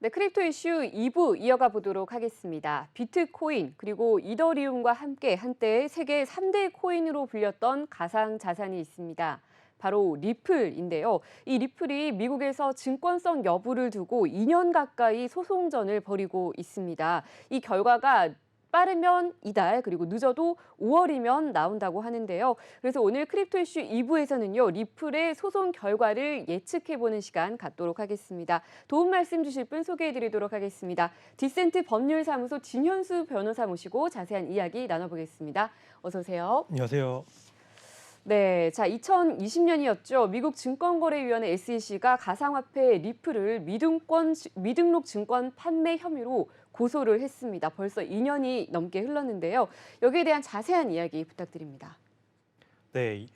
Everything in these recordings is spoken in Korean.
네, 크립토 이슈 2부 이어가 보도록 하겠습니다. 비트코인 그리고 이더리움과 함께 한때 세계 3대 코인으로 불렸던 가상 자산이 있습니다. 바로 리플인데요. 이 리플이 미국에서 증권성 여부를 두고 2년 가까이 소송전을 벌이고 있습니다. 이 결과가 빠르면 이달 그리고 늦어도 5월이면 나온다고 하는데요. 그래서 오늘 크립토 이슈 2부에서는요. 리플의 소송 결과를 예측해보는 시간 갖도록 하겠습니다. 도움 말씀 주실 분 소개해드리도록 하겠습니다. 디센트 법률사무소 진현수 변호사 모시고 자세한 이야기 나눠보겠습니다. 어서 오세요. 안녕하세요. 네, 자 2020년이었죠. 미국 증권거래위원회 SEC가 가상화폐 리플을 미등록 증권 판매 혐의로 고소를 했습니다. 벌써 2년이 넘게 흘렀는데요. 여기에 대한 자세한 이야기 부탁드립니다. 네,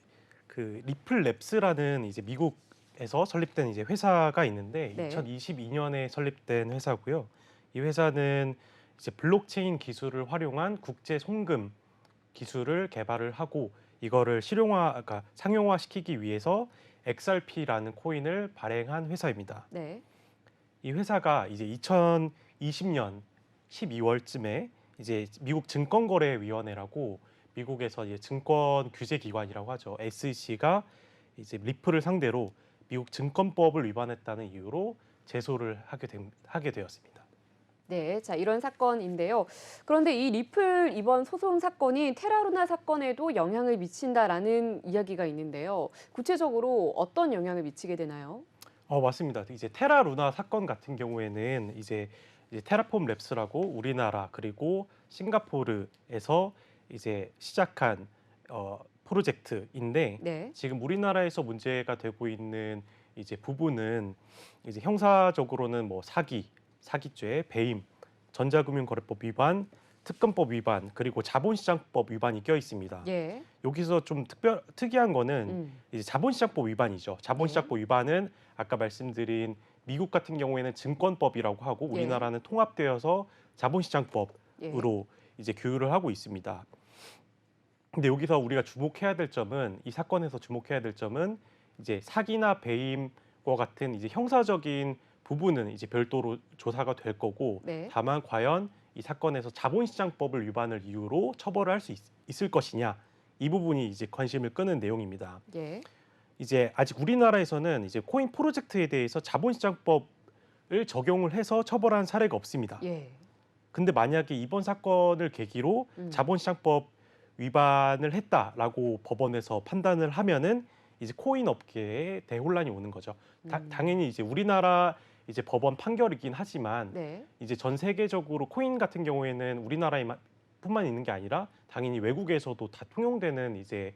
그 리플 랩스라는 이제 미국에서 설립된 이제 회사가 있는데 네. 2022년에 설립된 회사고요. 이 회사는 이제 블록체인 기술을 활용한 국제 송금 기술을 개발을 하고 이거를 그러니까 상용화시키기 위해서 XRP라는 코인을 발행한 회사입니다. 네. 이 회사가 이제 2020년 12월쯤에 이제 미국 증권거래위원회라고 미국에서 이제 증권 규제 기관이라고 하죠. SEC가 이제 리플을 상대로 미국 증권법을 위반했다는 이유로 제소를 하게 되었습니다. 네, 자 이런 사건인데요. 그런데 이 리플 이번 소송 사건이 테라루나 사건에도 영향을 미친다라는 이야기가 있는데요. 구체적으로 어떤 영향을 미치게 되나요? 맞습니다. 이제 테라 루나 사건 같은 경우에는 이제 테라폼 랩스라고 우리나라 그리고 싱가포르에서 이제 시작한 프로젝트인데 네. 지금 우리나라에서 문제가 되고 있는 이제 부분은 이제 형사적으로는 뭐 사기죄, 배임, 전자금융거래법 위반, 특검법 위반 그리고 자본시장법 위반이 껴 있습니다. 예. 여기서 좀 특이한 거는 음. 이제 자본시장법 위반이죠. 자본시장법 위반은 아까 말씀드린 미국 같은 경우에는 증권법이라고 하고 예. 우리나라는 통합되어서 자본시장법으로 예. 이제 규율을 하고 있습니다. 근데 여기서 우리가 주목해야 될 점은 이 사건에서 주목해야 될 점은 이제 사기나 배임과 같은 이제 형사적인 부분은 이제 별도로 조사가 될 거고 네. 다만 과연 이 사건에서 자본시장법을 위반을 이유로 처벌을 할 수 있을 것이냐 이 부분이 이제 관심을 끄는 내용입니다. 예. 이제 아직 우리나라에서는 이제 코인 프로젝트에 대해서 자본시장법을 적용을 해서 처벌한 사례가 없습니다. 예. 근데 만약에 이번 사건을 계기로 음. 자본시장법 위반을 했다라고 법원에서 판단을 하면은 이제 코인 업계에 대혼란이 오는 거죠. 당연히 이제 우리나라 이제 법원 판결이긴 하지만 네. 이제 전 세계적으로 코인 같은 경우에는 뿐만 있는 게 아니라 당연히 외국에서도 다 통용되는 이제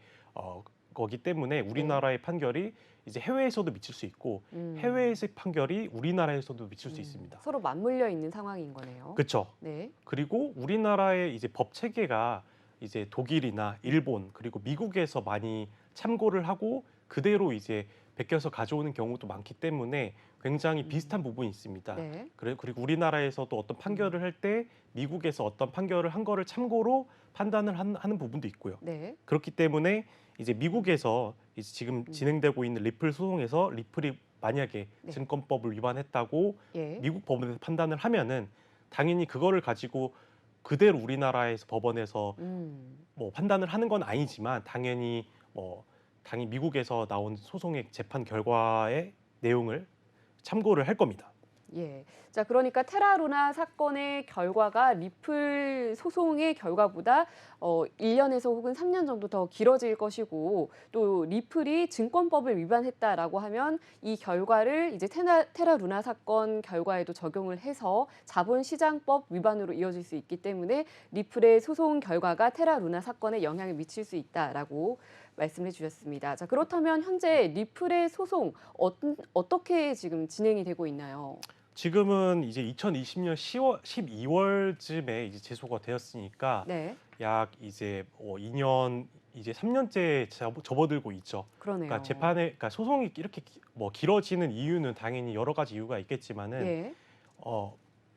거기 때문에 우리나라의 판결이 이제 해외에서도 미칠 수 있고 해외에서의 판결이 우리나라에서도 미칠 수 있습니다. 서로 맞물려 있는 상황인 거네요. 그렇죠. 네. 그리고 우리나라의 이제 법 체계가 이제 독일이나 일본 그리고 미국에서 많이 참고를 하고 그대로 이제 베껴서 가져오는 경우도 많기 때문에 굉장히 비슷한 부분이 있습니다. 네. 그리고 우리나라에서도 어떤 판결을 할 때 미국에서 어떤 판결을 한 거를 참고로 판단을 하는 부분도 있고요. 네. 그렇기 때문에 이제 미국에서 이제 지금 진행되고 있는 리플 소송에서 리플이 만약에 네. 증권법을 위반했다고 예. 미국 법원에서 판단을 하면은 당연히 그거를 가지고 그대로 우리나라에서 법원에서 뭐 판단을 하는 건 아니지만 당연히 미국에서 나온 소송의 재판 결과의 내용을 참고를 할 겁니다. 예. 자, 그러니까 테라루나 사건의 결과가 리플 소송의 결과보다 1년에서 혹은 3년 정도 더 길어질 것이고 또 리플이 증권법을 위반했다라고 하면 이 결과를 이제 테라루나 사건 결과에도 적용을 해서 자본시장법 위반으로 이어질 수 있기 때문에 리플의 소송 결과가 테라루나 사건에 영향을 미칠 수 있다라고 말씀해 주셨습니다. 자, 그렇다면 현재 리플의 소송 어떻게 지금 진행이 되고 있나요? 지금은 이제 2020년 12월쯤에 이제 제소가 되었으니까 네, 약 이제 2년 이제 3년째 접어들고 있죠. 그러네요. 그러니까 소송이 이렇게 길어지는 이유는 당연히 여러 가지 이유가 있겠지만은 예.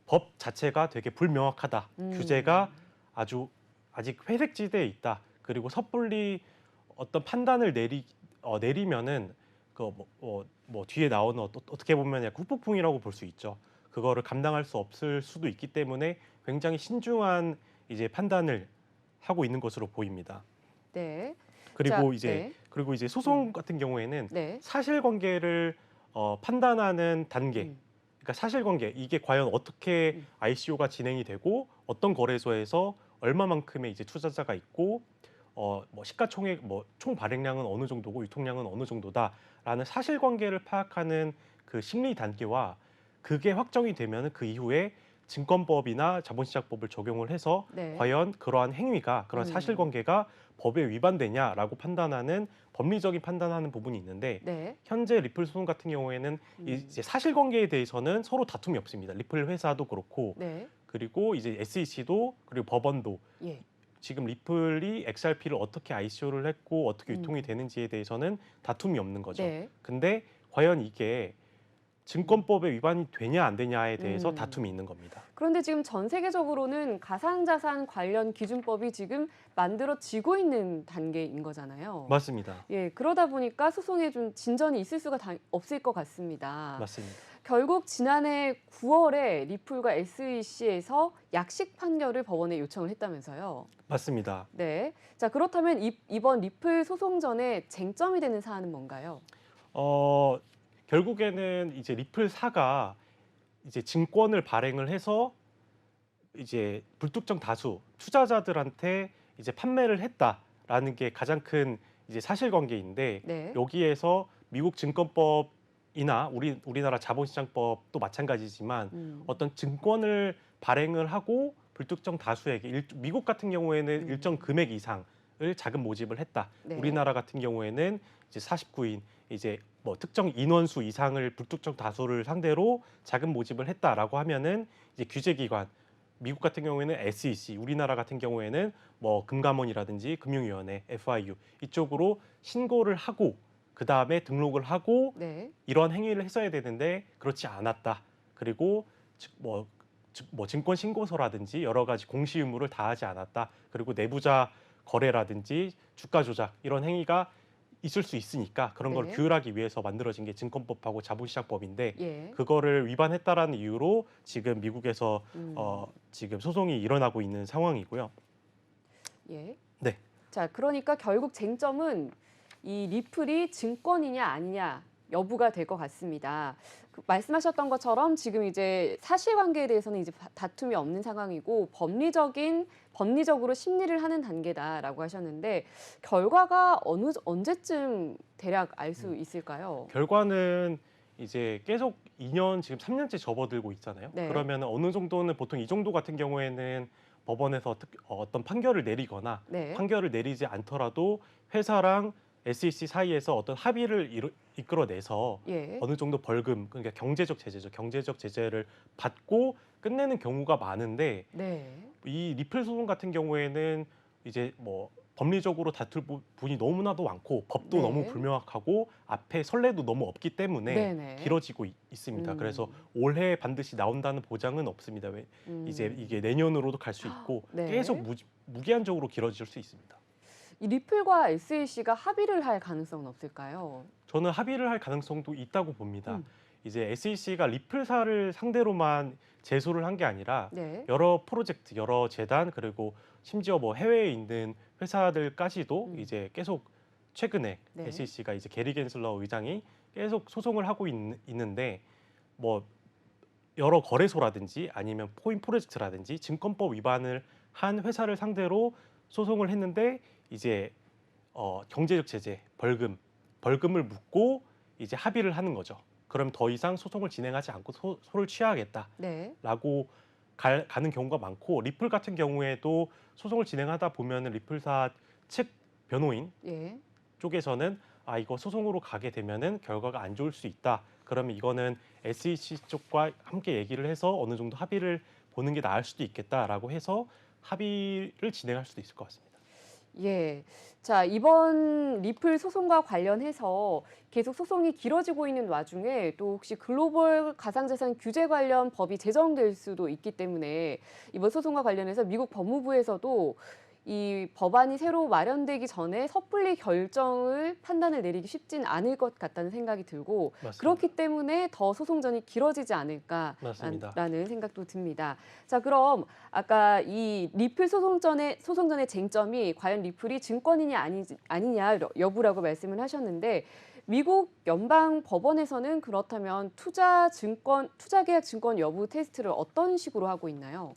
법 자체가 되게 불명확하다. 규제가 아직 회색지대에 있다. 그리고 섣불리 어떤 판단을 내리면은 뒤에 나오는 어떻게 보면 약간 후폭풍이라고 볼 수 있죠. 그거를 감당할 수 없을 수도 있기 때문에 굉장히 신중한 이제 판단을 하고 있는 것으로 보입니다. 네. 자, 그리고 이제 네. 소송 같은 경우에는 네. 사실관계를 판단하는 단계, 음. 그러니까 사실관계 이게 과연 어떻게 음. ICO가 진행이 되고 어떤 거래소에서 얼마만큼의 이제 투자자가 있고 뭐 시가총액 뭐 총 발행량은 어느 정도고 유통량은 어느 정도다라는 사실관계를 파악하는 그 심리 단계와 그게 확정이 되면 그 이후에 증권법이나 자본시장법을 적용을 해서 네. 과연 그러한 행위가 그런 음. 사실관계가 법에 위반되냐라고 판단하는 법리적인 판단하는 부분이 있는데 네. 현재 리플 소송 같은 경우에는 음. 이제 사실관계에 대해서는 서로 다툼이 없습니다. 리플 회사도 그렇고 네. 그리고 이제 SEC도 그리고 법원도 예. 지금 리플이 XRP를 어떻게 ICO를 했고 어떻게 유통이 음. 되는지에 대해서는 다툼이 없는 거죠. 네. 근데 과연 이게 증권법에 위반이 되냐 안 되냐에 대해서 다툼이 음. 있는 겁니다. 그런데 지금 전 세계적으로는 가상자산 관련 기준법이 지금 만들어지고 있는 단계인 거잖아요. 맞습니다. 예, 그러다 보니까 소송에 좀 진전이 있을 수가 없을 것 같습니다. 맞습니다. 결국 지난해 9월에 리플과 SEC에서 약식 판결을 법원에 요청을 했다면서요. 맞습니다. 네. 자, 그렇다면 이번 리플 소송 전에 쟁점이 되는 사안은 뭔가요? 어, 결국에는 이제 리플사가 이제 증권을 발행을 해서 이제 불특정 다수 투자자들한테 이제 판매를 했다라는 게 가장 큰 이제 사실관계인데 네. 여기에서 미국 증권법이나 우리나라 자본시장법도 마찬가지지만 음. 어떤 증권을 발행을 하고 불특정 다수에게 미국 같은 경우에는 일정 음. 금액 이상을 자금 모집을 했다. 네. 우리나라 같은 경우에는 이제 49인 이제 뭐 특정 인원수 이상을 불특정 다수를 상대로 자금 모집을 했다라고 하면은 이제 규제기관 미국 같은 경우에는 SEC, 우리나라 같은 경우에는 뭐 금감원이라든지 금융위원회, FIU 이쪽으로 신고를 하고 그 다음에 등록을 하고 네. 이런 행위를 했어야 되는데 그렇지 않았다. 그리고 뭐 증권 신고서라든지 여러 가지 공시 의무를 다하지 않았다. 그리고 내부자 거래라든지 주가 조작 이런 행위가 있을 수 있으니까 그런 걸 네. 규율하기 위해서 만들어진 게 증권법하고 자본시장법인데 예. 그거를 위반했다라는 이유로 지금 미국에서 음. 지금 소송이 일어나고 있는 상황이고요. 예. 네, 자, 그러니까 결국 쟁점은 이 리플이 증권이냐 아니냐 여부가 될 것 같습니다. 말씀하셨던 것처럼 지금 이제 사실관계에 대해서는 이제 다툼이 없는 상황이고 법리적으로 심리를 하는 단계다라고 하셨는데 결과가 언제쯤 대략 알 수 있을까요? 결과는 이제 계속 2년 지금 3년째 접어들고 있잖아요. 네. 그러면 어느 정도는 보통 이 정도 같은 경우에는 법원에서 어떤 판결을 내리거나 네. 판결을 내리지 않더라도 회사랑 SEC 사이에서 어떤 합의를 이끌어내서 예. 어느 정도 벌금, 그러니까 경제적 제재죠. 경제적 제재를 받고 끝내는 경우가 많은데 네. 이 리플 소송 같은 경우에는 이제 뭐 법리적으로 다툴 부분이 너무나도 많고 법도 너무 네. 불명확하고 앞에 선례도 너무 없기 때문에 네네. 길어지고 있습니다. 그래서 음. 올해 반드시 나온다는 보장은 없습니다. 왜 이제 이게 내년으로도 갈 수 있고 네. 계속 무기한적으로 길어질 수 있습니다. 이 리플과 SEC가 합의를 할 가능성은 없을까요? 저는 합의를 할 가능성도 있다고 봅니다. 음. 이제 SEC가 리플사를 상대로만 제소를 한 게 아니라 네. 여러 프로젝트, 여러 재단 그리고 심지어 뭐 해외에 있는 회사들까지도 이제 계속 최근에 네. SEC가 이제 게리 겐슬러 의장이 계속 소송을 하고 있는데 뭐 여러 거래소라든지 아니면 코인 프로젝트라든지 증권법 위반을 한 회사를 상대로 소송을 했는데 이제 경제적 제재, 벌금을 묻고 이제 합의를 하는 거죠. 그럼 더 이상 소송을 진행하지 않고 소를 취하겠다라고 네. 가는 경우가 많고 리플 같은 경우에도 소송을 진행하다 보면은 리플사 측 변호인 예. 쪽에서는 아 이거 소송으로 가게 되면은 결과가 안 좋을 수 있다. 그러면 이거는 SEC 쪽과 함께 얘기를 해서 어느 정도 합의를 보는 게 나을 수도 있겠다라고 해서 합의를 진행할 수도 있을 것 같습니다. 예. 자, 이번 리플 소송과 관련해서 계속 소송이 길어지고 있는 와중에 또 혹시 글로벌 가상자산 규제 관련 법이 제정될 수도 있기 때문에 이번 소송과 관련해서 미국 법무부에서도 이 법안이 새로 마련되기 전에 섣불리 판단을 내리기 쉽진 않을 것 같다는 생각이 들고 맞습니다. 그렇기 때문에 더 소송전이 길어지지 맞습니다. 않을까라는 생각도 듭니다. 자, 그럼 아까 이 리플 소송전의 쟁점이 과연 리플이 증권이냐 아니냐 여부라고 말씀을 하셨는데 미국 연방 법원에서는 그렇다면 투자계약 증권 여부 테스트를 어떤 식으로 하고 있나요?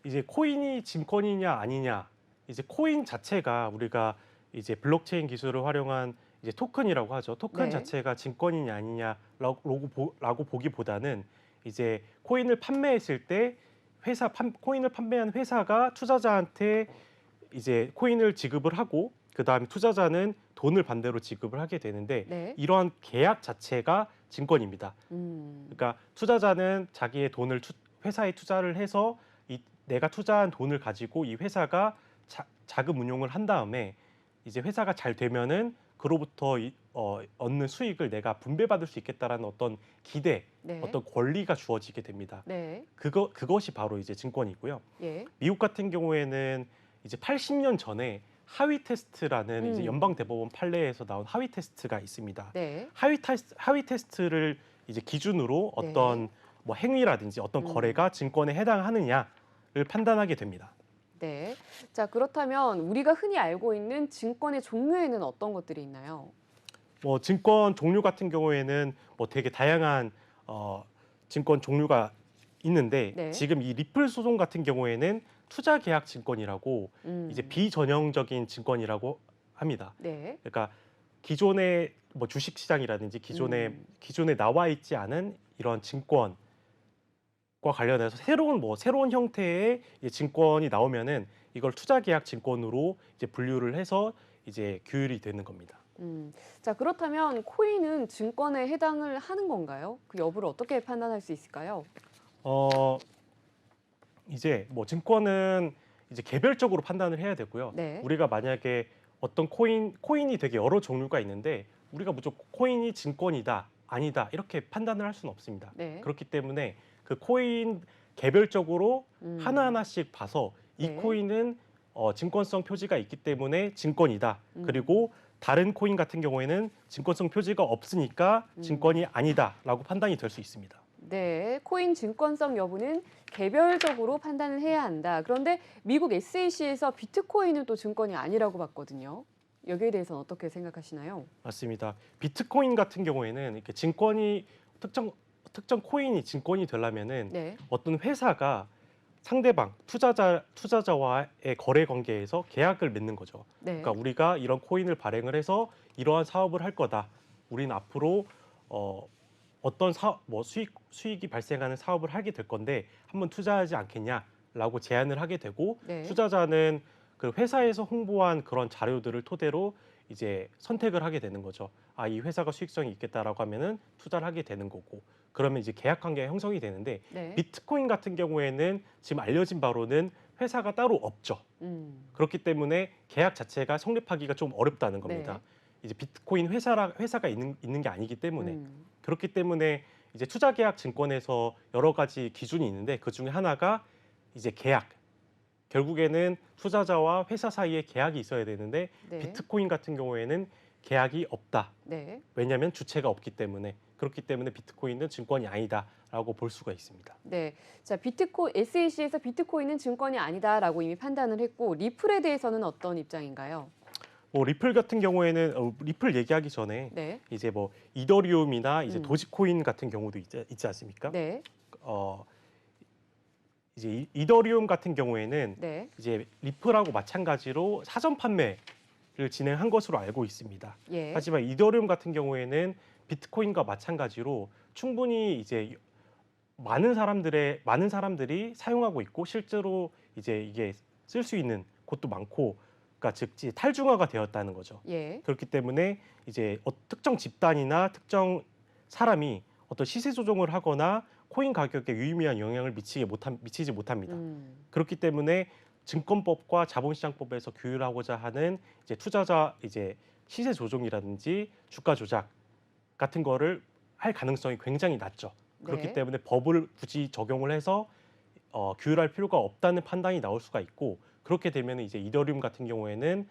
이제 코인이 증권이냐 아니냐, 이제 코인 자체가 우리가 이제 블록체인 기술을 활용한 이제 토큰이라고 하죠. 토큰 네. 자체가 증권이냐 아니냐라고 보기보다는 이제 코인을 판매했을 때 코인을 판매한 회사가 투자자한테 이제 코인을 지급을 하고 그다음에 투자자는 돈을 반대로 지급을 하게 되는데 네. 이러한 계약 자체가 증권입니다. 음. 그러니까 투자자는 자기의 돈을 회사에 투자를 해서 내가 투자한 돈을 가지고 이 회사가 자금 운용을 한 다음에 이제 회사가 잘 되면은 그로부터 얻는 수익을 내가 분배받을 수 있겠다라는 어떤 기대, 네. 어떤 권리가 주어지게 됩니다. 네. 그것이 바로 이제 증권이고요. 예. 미국 같은 경우에는 이제 80년 전에 하위 테스트라는 이제 연방 대법원 판례에서 나온 하위 테스트가 있습니다. 네. 하위 테스트를 이제 기준으로 어떤 뭐 행위라든지 어떤 거래가 증권에 해당하느냐를 판단하게 됩니다. 네. 자, 그렇다면 우리가 흔히 알고 있는 증권의 종류에는 어떤 것들이 있나요? 뭐 증권 종류 같은 경우에는 뭐 되게 다양한 증권 종류가 있는데 네. 지금 이 리플 소송 같은 경우에는 투자 계약 증권이라고 이제 비전형적인 증권이라고 합니다. 네. 그러니까 기존의 뭐 주식 시장이라든지 기존에 나와 있지 않은 이런 증권과 관련해서 새로운 형태의 이제 증권이 나오면은 이걸 투자 계약 증권으로 이제 분류를 해서 이제 규율이 되는 겁니다. 자, 그렇다면 코인은 증권에 해당을 하는 건가요? 그 여부를 어떻게 판단할 수 있을까요? 이제 뭐 증권은 이제 개별적으로 판단을 해야 되고요. 네. 우리가 만약에 어떤 코인이 되게 여러 종류가 있는데 우리가 무조건 코인이 증권이다, 아니다 이렇게 판단을 할 수는 없습니다. 네. 그렇기 때문에 그 코인 개별적으로 하나하나씩 봐서 이 네. 코인은 증권성 표지가 있기 때문에 증권이다. 그리고 다른 코인 같은 경우에는 증권성 표지가 없으니까 증권이 아니다라고 판단이 될 수 있습니다. 네, 코인 증권성 여부는 개별적으로 판단을 해야 한다. 그런데 미국 SEC에서 비트코인은 또 증권이 아니라고 봤거든요. 여기에 대해서는 어떻게 생각하시나요? 맞습니다. 비트코인 같은 경우에는 이렇게 특정 코인이 증권이 되려면은 네. 어떤 회사가 상대방 투자자와의 거래 관계에서 계약을 맺는 거죠. 네. 그러니까 우리가 이런 코인을 발행을 해서 이러한 사업을 할 거다. 우리는 앞으로 어떤 수익이 발생하는 사업을 하게 될 건데 한번 투자하지 않겠냐라고 제안을 하게 되고 네. 투자자는 그 회사에서 홍보한 그런 자료들을 토대로 이제 선택을 하게 되는 거죠. 아, 이 회사가 수익성이 있겠다라고 하면은 투자를 하게 되는 거고. 그러면 이제 계약 관계가 형성이 되는데 네. 비트코인 같은 경우에는 지금 알려진 바로는 회사가 따로 없죠. 그렇기 때문에 계약 자체가 성립하기가 좀 어렵다는 겁니다. 네. 이제 비트코인 회사가 있는 게 아니기 때문에 그렇기 때문에 이제 투자 계약 증권에서 여러 가지 기준이 있는데 그 중에 하나가 이제 계약. 결국에는 투자자와 회사 사이에 계약이 있어야 되는데 네. 비트코인 같은 경우에는 계약이 없다. 네. 왜냐하면 주체가 없기 때문에 그렇기 때문에 비트코인은 증권이 아니다라고 볼 수가 있습니다. 네. 자, SEC에서 비트코인은 증권이 아니다라고 이미 판단을 했고 리플에 대해서는 어떤 입장인가요? 뭐 리플 같은 경우에는 리플 얘기하기 전에 네. 이제 뭐 이더리움이나 이제 도지코인 같은 경우도 있지 않습니까? 네. 이제 이더리움 같은 경우에는 네. 이제 리플하고 마찬가지로 사전 판매를 진행한 것으로 알고 있습니다. 예. 하지만 이더리움 같은 경우에는 비트코인과 마찬가지로 충분히 이제 많은 사람들이 사용하고 있고 실제로 이제 이게 쓸 수 있는 곳도 많고, 그러니까 즉 탈중화가 되었다는 거죠. 예. 그렇기 때문에 이제 특정 집단이나 특정 사람이 어떤 시세 조정을 하거나 코인 가격에 유의미한 영향을 미치지 못합니다. 그렇기 때문에 증권법과 자본시장법에서 규율하고자 하는 이제 투자자 이제 시세 조정이라든지 주가 조작 같은 거를 할 가능성이 굉장히 낮죠. 그렇기 네. 때문에 법을 굳이 적용을 해서 규율할 필요가 없다는 판단이 나올 수가 있고, 그렇게 되면 이제 이더리움 같은 경우에는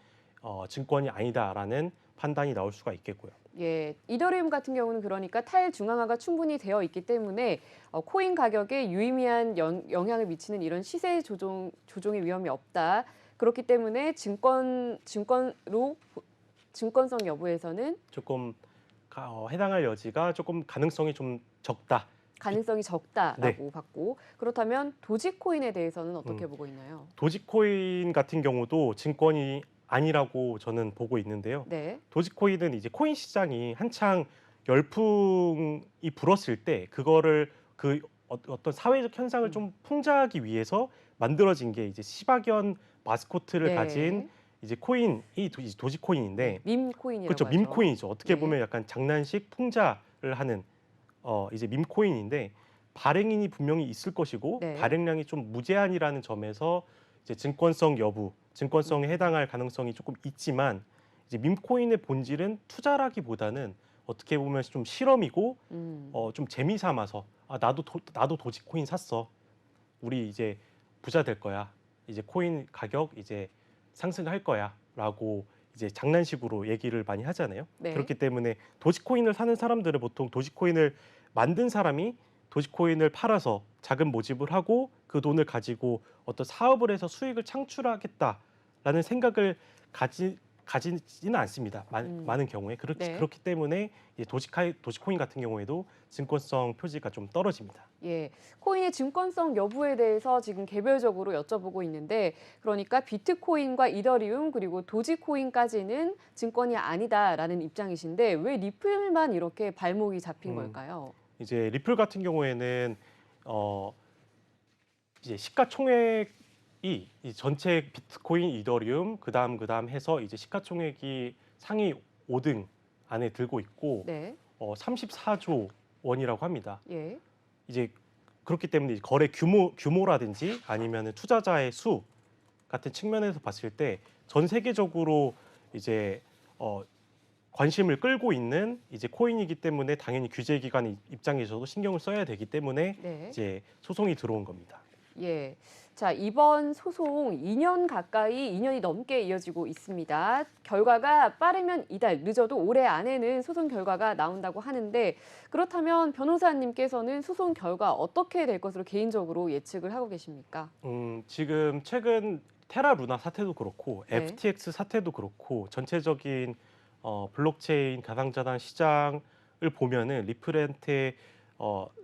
증권이 아니다라는 판단이 나올 수가 있겠고요. 예, 이더리움 같은 경우는 그러니까 탈중앙화가 충분히 되어 있기 때문에 코인 가격에 유의미한 영향을 미치는 이런 시세 조종의 위험이 없다. 그렇기 때문에 증권성 여부에서는 조금 해당할 여지가 조금 가능성이 좀 적다. 가능성이 네. 적다라고 봤고, 그렇다면 도지코인에 대해서는 어떻게 보고 있나요? 도지코인 같은 경우도 증권이 아니라고 저는 보고 있는데요. 네. 도지코인은 이제 코인 시장이 한창 열풍이 불었을 때 그거를 어떤 사회적 현상을 좀 풍자하기 위해서 만들어진 게 이제 시바견 마스코트를 네. 가진 이제 코인이 도지코인인데 밈코인이라고 그렇죠. 하죠. 밈코인이죠. 어떻게 네. 보면 약간 장난식 풍자를 하는 이제 밈코인인데 발행인이 분명히 있을 것이고 네. 발행량이 좀 무제한이라는 점에서 이제 증권성 여부, 증권성에 해당할 가능성이 조금 있지만 이제 밈코인의 본질은 투자라기보다는 어떻게 보면 좀 실험이고 좀 재미 삼아서 나도 도지코인 샀어. 우리 이제 부자 될 거야. 이제 코인 가격 이제 상승할 거야라고 이제 장난식으로 얘기를 많이 하잖아요. 네. 그렇기 때문에 도지코인을 사는 사람들은 보통 도지코인을 만든 사람이 도지코인을 팔아서 자금 모집을 하고 그 돈을 가지고 어떤 사업을 해서 수익을 창출하겠다라는 생각을 가지지는 않습니다. 많은 경우에 네. 그렇기 때문에 이제 도지코인 같은 경우에도 증권성 표지가 좀 떨어집니다. 예, 코인의 증권성 여부에 대해서 지금 개별적으로 여쭤보고 있는데, 그러니까 비트코인과 이더리움 그리고 도지코인까지는 증권이 아니다라는 입장이신데 왜 리플만 이렇게 발목이 잡힌 걸까요? 이제 리플 같은 경우에는 이제 시가총액이 이 전체 비트코인, 이더리움 그다음 해서 이제 시가총액이 상위 5등 안에 들고 있고 네, 34조 원이라고 합니다. 예, 이제 그렇기 때문에 거래 규모라든지 아니면 투자자의 수 같은 측면에서 봤을 때 전 세계적으로 이제 관심을 끌고 있는 이제 코인이기 때문에 당연히 규제 기관 입장에서도 신경을 써야 되기 때문에 네. 이제 소송이 들어온 겁니다. 예. 자, 이번 소송 2년이 넘게 이어지고 있습니다. 결과가 빠르면 이달, 늦어도 올해 안에는 소송 결과가 나온다고 하는데, 그렇다면 변호사님께서는 소송 결과 어떻게 될 것으로 개인적으로 예측을 하고 계십니까? 지금 최근 테라 루나 사태도 그렇고 네. FTX 사태도 그렇고 전체적인 블록체인 가상자산 시장을 보면은 리플한테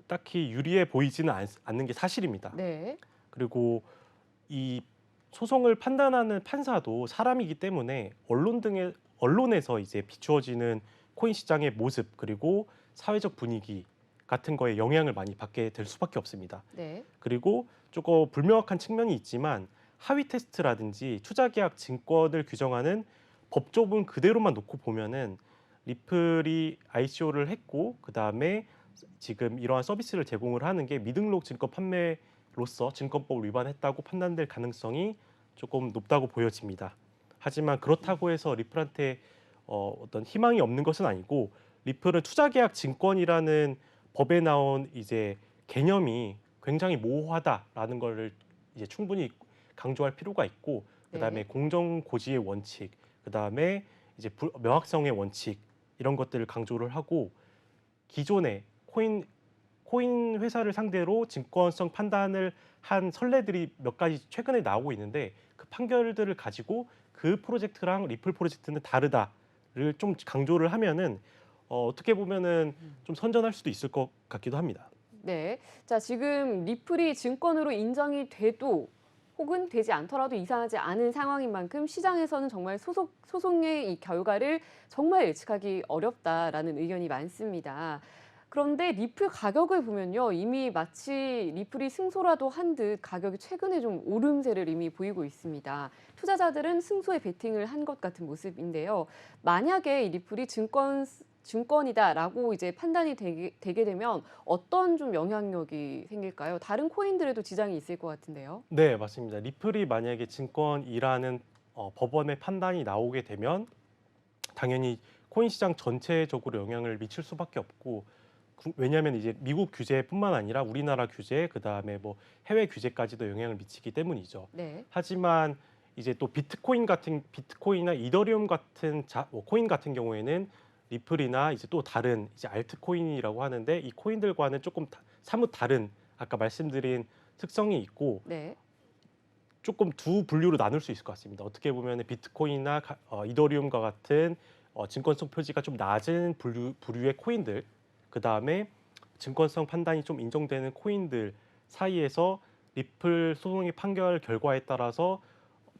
딱히 유리해 보이지는 않는 게 사실입니다. 네. 그리고 이 소송을 판단하는 판사도 사람이기 때문에 언론에서 이제 비추어지는 코인 시장의 모습 그리고 사회적 분위기 같은 거에 영향을 많이 받게 될 수밖에 없습니다. 네. 그리고 조금 불명확한 측면이 있지만 하위 테스트라든지 투자 계약 증권을 규정하는 법조문 그대로만 놓고 보면은 리플이 ICO를 했고 그다음에 지금 이러한 서비스를 제공을 하는 게 미등록 증권 판매로서 증권법을 위반했다고 판단될 가능성이 조금 높다고 보여집니다. 하지만 그렇다고 해서 리플한테 어떤 희망이 없는 것은 아니고 리플은 투자 계약 증권이라는 법에 나온 이제 개념이 굉장히 모호하다라는 거를 이제 충분히 강조할 필요가 있고 그다음에 네. 공정 고지의 원칙, 그다음에 이제 명확성의 원칙 이런 것들을 강조를 하고 기존의 코인 회사를 상대로 증권성 판단을 한 선례들이 몇 가지 최근에 나오고 있는데 그 판결들을 가지고 그 프로젝트랑 리플 프로젝트는 다르다를 좀 강조를 하면은 어떻게 보면은 좀 선전할 수도 있을 것 같기도 합니다. 네. 자, 지금 리플이 증권으로 인정이 돼도 혹은 되지 않더라도 이상하지 않은 상황인 만큼 시장에서는 정말 소송의 이 결과를 정말 예측하기 어렵다라는 의견이 많습니다. 그런데 리플 가격을 보면요. 이미 마치 리플이 승소라도 한 듯 가격이 최근에 좀 오름세를 이미 보이고 있습니다. 투자자들은 승소에 베팅을 한 것 같은 모습인데요. 만약에 이 리플이 증권이다라고 이제 판단이 되게 되면 어떤 좀 영향력이 생길까요? 다른 코인들에도 지장이 있을 것 같은데요. 네, 맞습니다. 리플이 만약에 증권이라는 법원의 판단이 나오게 되면 당연히 코인 시장 전체적으로 영향을 미칠 수밖에 없고 왜냐하면 이제 미국 규제뿐만 아니라 우리나라 규제 그다음에 뭐 해외 규제까지도 영향을 미치기 때문이죠. 네. 하지만 이제 또 비트코인이나 이더리움 같은 코인 같은 경우에는 리플이나 이제 또 다른 이제 알트코인이라고 하는데 이 코인들과는 조금 사뭇 다른 아까 말씀드린 특성이 있고 네. 조금 두 분류로 나눌 수 있을 것 같습니다. 어떻게 보면 비트코인이나 이더리움과 같은 증권성 표지가 좀 낮은 부류의 코인들, 그 다음에 증권성 판단이 좀 인정되는 코인들 사이에서 리플 소송의 판결 결과에 따라서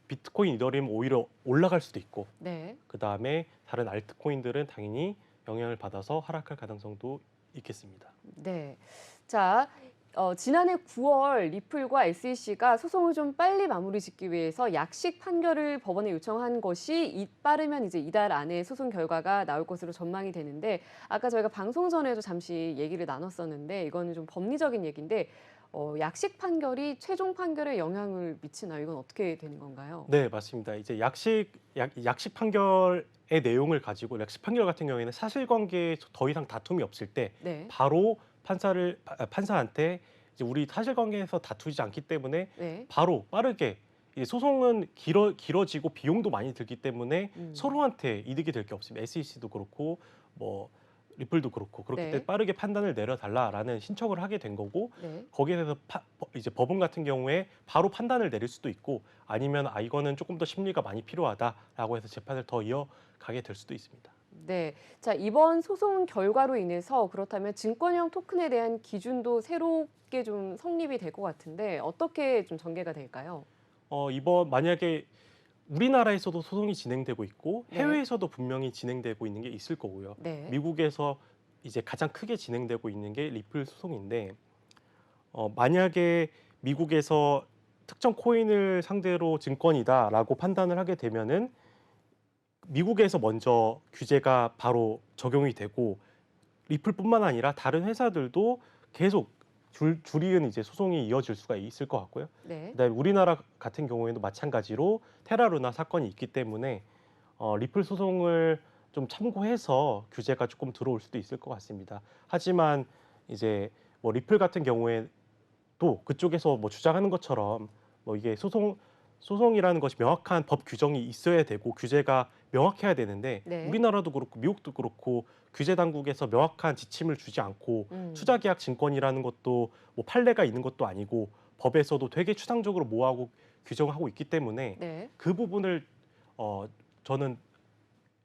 비트코인, 이더리움 오히려 올라갈 수도 있고, 네. 그 다음에 다른 알트코인들은 당연히 영향을 받아서 하락할 가능성도 있겠습니다. 네. 자, 지난해 9월 리플과 SEC가 소송을 좀 빨리 마무리 짓기 위해서 약식 판결을 법원에 요청한 것이 빠르면 이제 이달 안에 소송 결과가 나올 것으로 전망이 되는데 아까 저희가 방송 전에도 잠시 얘기를 나눴었는데 이거는 좀 법리적인 얘기인데 약식 판결이 최종 판결에 영향을 미치나요? 이건 어떻게 되는 건가요? 네, 맞습니다. 이제 약식 판결의 내용을 가지고 약식 판결 같은 경우에는 사실관계에 더 이상 다툼이 없을 때 네. 바로 판사한테 이제 우리 사실관계에서 다투지 않기 때문에 네. 바로 빠르게 이제 소송은 길어지고 비용도 많이 들기 때문에 서로한테 이득이 될 게 없습니다. SEC도 그렇고 뭐 리플도 그렇고 그렇기 네. 때문에 빠르게 판단을 내려달라라는 신청을 하게 된 거고 네. 거기에 대해서 이제 법원 같은 경우에 바로 판단을 내릴 수도 있고 아니면 이거는 조금 더 심리가 많이 필요하다라고 해서 재판을 더 이어가게 될 수도 있습니다. 네. 자, 이번 소송 결과로 인해서 그렇다면 증권형 토큰에 대한 기준도 새롭게 좀 성립이 될 것 같은데 어떻게 좀 전개가 될까요? 이번 만약에 우리나라에서도 소송이 진행되고 있고 네. 해외에서도 분명히 진행되고 있는 게 있을 거고요. 네. 미국에서 이제 가장 크게 진행되고 있는 게 리플 소송인데 만약에 미국에서 특정 코인을 상대로 증권이다라고 판단을 하게 되면은 미국에서 먼저 규제가 바로 적용이 되고 리플뿐만 아니라 다른 회사들도 계속 줄이은 이제 소송이 이어질 수가 있을 것 같고요. 네. 그다음에 우리나라 같은 경우에도 마찬가지로 테라루나 사건이 있기 때문에 리플 소송을 좀 참고해서 규제가 조금 들어올 수도 있을 것 같습니다. 하지만 이제 뭐 리플 같은 경우에 또 그쪽에서 뭐 주장하는 것처럼 뭐 이게 소송이라는 것이 명확한 법 규정이 있어야 되고 규제가 명확해야 되는데 네. 우리나라도 그렇고 미국도 그렇고 규제 당국에서 명확한 지침을 주지 않고 투자계약 증권이라는 것도 뭐 판례가 있는 것도 아니고 법에서도 되게 추상적으로 모호하고 규정하고 있기 때문에 네. 그 부분을 저는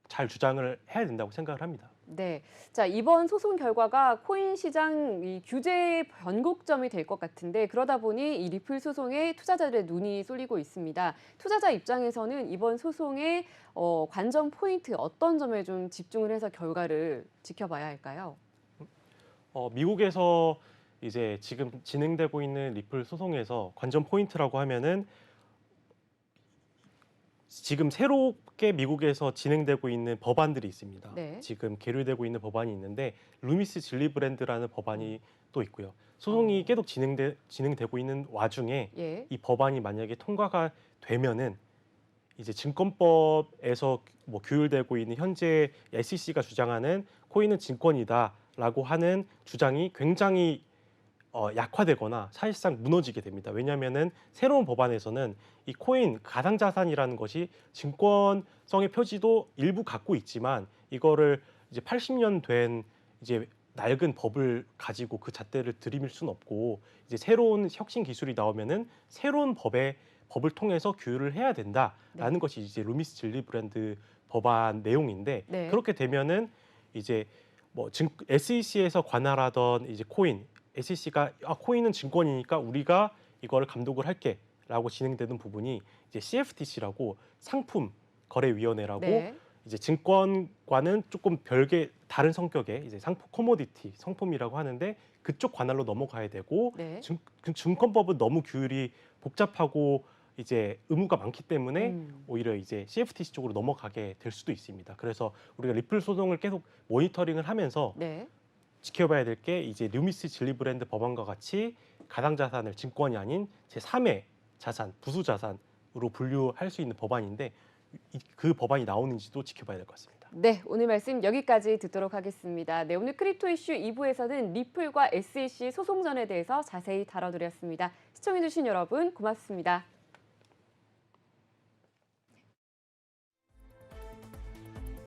잘 주장을 해야 된다고 생각을 합니다. 네. 자, 이번 소송 결과가 코인 시장 이 규제의 변곡점이 될 것 같은데 그러다 보니 이 리플 소송에 투자자들의 눈이 쏠리고 있습니다. 투자자 입장에서는 이번 소송의 관전 포인트 어떤 점에 좀 집중을 해서 결과를 지켜봐야 할까요? 미국에서 이제 지금 진행되고 있는 리플 소송에서 관전 포인트라고 하면은 지금 새롭게 미국에서 진행되고 있는 법안들이 있습니다. 네. 지금 계류되고 있는 법안이 있는데 루미스 질리브랜드라는 법안이 또 있고요. 소송이 어. 계속 진행되고 있는 와중에 예. 이 법안이 만약에 통과가 되면은 이제 증권법에서 뭐 규율되고 있는 현재 SEC가 주장하는 코인은 증권이다라고 하는 주장이 굉장히 약화되거나 사실상 무너지게 됩니다. 왜냐하면은 새로운 법안에서는 이 코인 가상자산이라는 것이 증권성의 표지도 일부 갖고 있지만 이거를 이제 80년 된 이제 낡은 법을 가지고 그 잣대를 들이밀 수는 없고 이제 새로운 혁신 기술이 나오면은 새로운 법을 통해서 규율을 해야 된다라는 네. 것이 이제 루미스 질리브랜드 법안 내용인데 네. 그렇게 되면은 이제 뭐 SEC에서 관할하던 이제 SEC가 코인은 증권이니까 우리가 이거를 감독을 할게라고 진행되는 부분이 이제 CFTC라고 상품 거래위원회라고 네. 이제 증권과는 조금 별개 다른 성격의 이제 상품 커모디티 상품이라고 하는데 그쪽 관할로 넘어가야 되고 네. 증권법은 너무 규율이 복잡하고 이제 의무가 많기 때문에 오히려 이제 CFTC 쪽으로 넘어가게 될 수도 있습니다. 그래서 우리가 리플 소송을 계속 모니터링을 하면서 네. 지켜봐야 지켜봐야 될 게 이제 루미스 질리브랜드 법안과 같이 가상자산을 증권이 아닌 제3의 자산, 부수자산으로 분류할 수 있는 법안인데 그 법안이 나오는지도 지켜봐야 될 것 같습니다. 네, 오늘 말씀 여기까지 듣도록 하겠습니다. 네, 오늘 크립토 이슈 2부에서는 리플과 SEC 소송전에 대해서 자세히 다뤄드렸습니다. 시청해주신 여러분 고맙습니다.